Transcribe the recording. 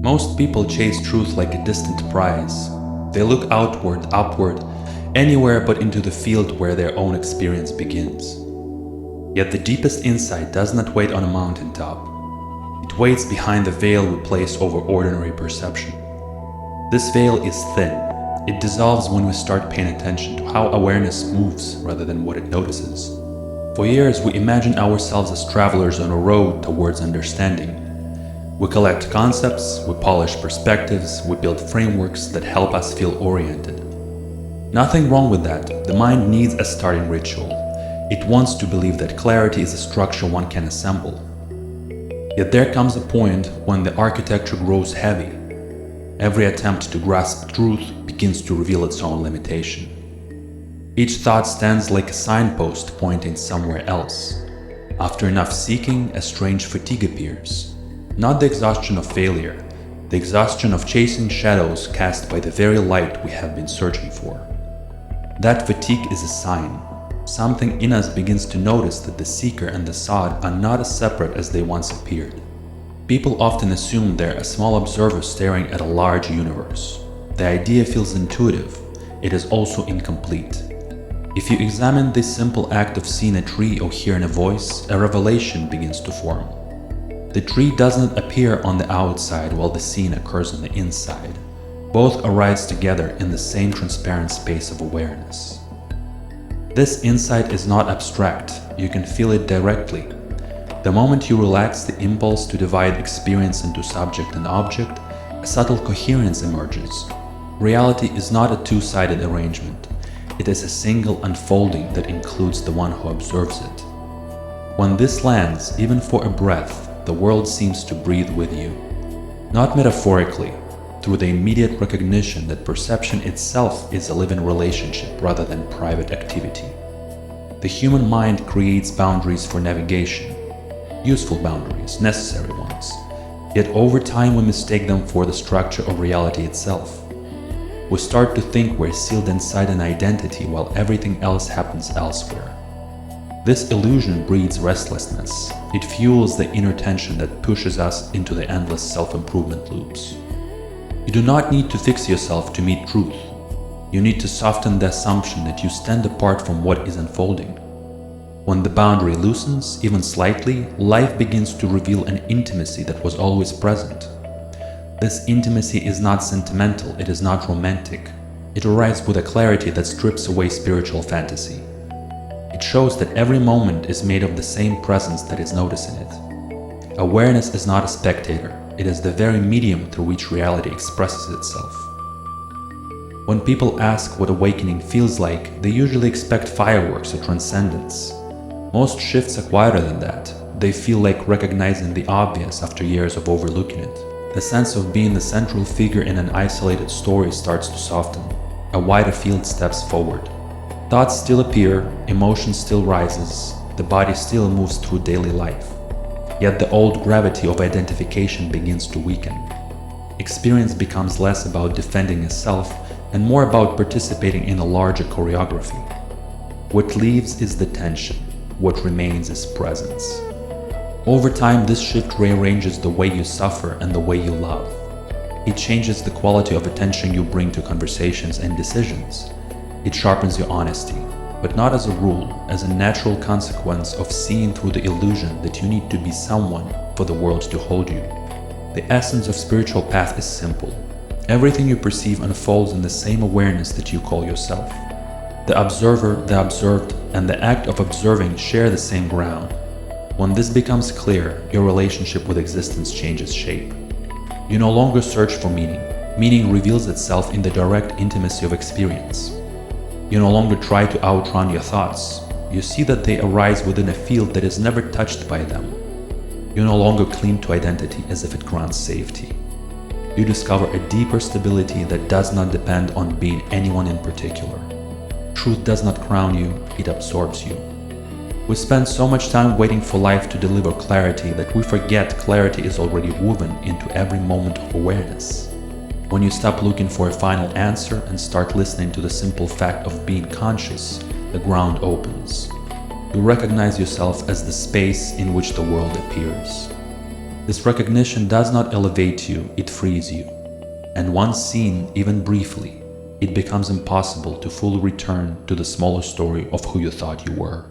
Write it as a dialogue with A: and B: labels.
A: Most people chase truth like a distant prize. They look outward, upward, anywhere but into the field where their own experience begins. Yet the deepest insight does not wait on a mountaintop. It waits behind the veil we place over ordinary perception. This veil is thin. It dissolves when we start paying attention to how awareness moves rather than what it notices. For years, we imagine ourselves as travelers on a road towards understanding. We collect concepts, we polish perspectives, we build frameworks that help us feel oriented. Nothing wrong with that. The mind needs a starting ritual. It wants to believe that clarity is a structure one can assemble. Yet there comes a point when the architecture grows heavy. Every attempt to grasp truth begins to reveal its own limitation. Each thought stands like a signpost pointing somewhere else. After enough seeking, a strange fatigue appears. Not the exhaustion of failure, the exhaustion of chasing shadows cast by the very light we have been searching for. That fatigue is a sign. Something in us begins to notice that the seeker and the sought are not as separate as they once appeared. People often assume they're a small observer staring at a large universe. The idea feels intuitive. It is also incomplete. If you examine this simple act of seeing a tree or hearing a voice, a revelation begins to form. The tree doesn't appear on the outside while the seeing occurs on the inside. Both arise together in the same transparent space of awareness. This insight is not abstract. You can feel it directly. The moment you relax the impulse to divide experience into subject and object, a subtle coherence emerges. Reality is not a two-sided arrangement. It is a single unfolding that includes the one who observes it. When this lands, even for a breath, the world seems to breathe with you. Not metaphorically, through the immediate recognition that perception itself is a living relationship rather than private activity. The human mind creates boundaries for navigation. Useful boundaries, necessary ones. Yet over time we mistake them for the structure of reality itself. We start to think we're sealed inside an identity while everything else happens elsewhere. This illusion breeds restlessness. It fuels the inner tension that pushes us into the endless self-improvement loops. You do not need to fix yourself to meet truth. You need to soften the assumption that you stand apart from what is unfolding. When the boundary loosens, even slightly, life begins to reveal an intimacy that was always present. This intimacy is not sentimental, it is not romantic. It arrives with a clarity that strips away spiritual fantasy. It shows that every moment is made of the same presence that is noticing it. Awareness is not a spectator, it is the very medium through which reality expresses itself. When people ask what awakening feels like, they usually expect fireworks or transcendence. Most shifts are quieter than that. They feel like recognizing the obvious after years of overlooking it. The sense of being the central figure in an isolated story starts to soften. A wider field steps forward. Thoughts still appear, emotion still rises, the body still moves through daily life. Yet the old gravity of identification begins to weaken. Experience becomes less about defending a self and more about participating in a larger choreography. What leaves is the tension, what remains is presence. Over time, this shift rearranges the way you suffer and the way you love. It changes the quality of attention you bring to conversations and decisions. It sharpens your honesty, but not as a rule, as a natural consequence of seeing through the illusion that you need to be someone for the world to hold you. The essence of spiritual path is simple. Everything you perceive unfolds in the same awareness that you call yourself. The observer, the observed, and the act of observing share the same ground. When this becomes clear, your relationship with existence changes shape. You no longer search for meaning. Meaning reveals itself in the direct intimacy of experience. You no longer try to outrun your thoughts. You see that they arise within a field that is never touched by them. You no longer cling to identity as if it grants safety. You discover a deeper stability that does not depend on being anyone in particular. Truth does not crown you, it absorbs you. We spend so much time waiting for life to deliver clarity that we forget clarity is already woven into every moment of awareness. When you stop looking for a final answer and start listening to the simple fact of being conscious, the ground opens. You recognize yourself as the space in which the world appears. This recognition does not elevate you, it frees you. And once seen, even briefly, it becomes impossible to fully return to the smaller story of who you thought you were.